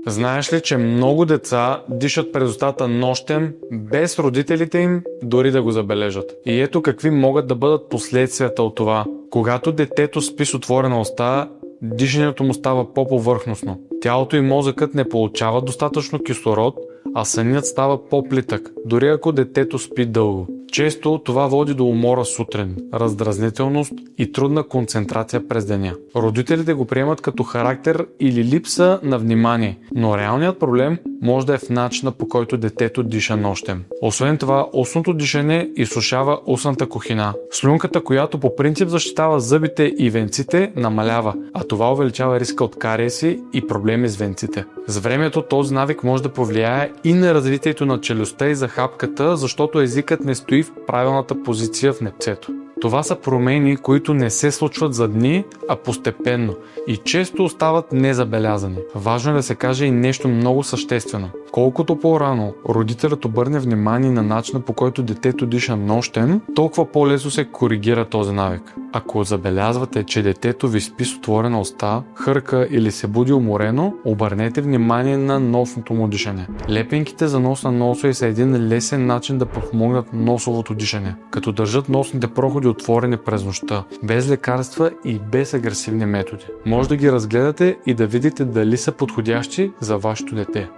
Знаеш ли, че много деца дишат през устата нощем, без родителите им дори да го забележат? И ето какви могат да бъдат последствията от това. Когато детето спи с отворена уста, дишането му става по-повърхностно. Тялото и мозъкът не получават достатъчно кислород, а сънят става по-плитък, дори ако детето спи дълго. Често това води до умора сутрин, раздразнителност и трудна концентрация през деня. Родителите го приемат като характер или липса на внимание, но реалният проблем може да е в начина, по който детето диша нощем. Освен това, устното дишане изсушава устната кухина. Слюнката, която по принцип защитава зъбите и венците, намалява, а това увеличава риска от кариеси и проблеми с венците. С времето този навик може да повлияе и на развитието на челюстта и захапката, защото езикът не стои в правилната позиция в непцето. Това са промени, които не се случват за дни, а постепенно и често остават незабелязани. Важно е да се каже и нещо много съществено. Колкото по-рано родителят обърне внимание на начина, по който детето диша нощем, толкова по-лесно се коригира този навик. Ако забелязвате, че детето ви спи с отворена уста, хърка или се буди уморено, обърнете внимание на носното му дишане. Лепенките за нос на носове са един лесен начин да подпомогнат носовото дишане, като държат носните проходи отворени през нощта, без лекарства и без агресивни методи. Може да ги разгледате и да видите дали са подходящи за вашето дете.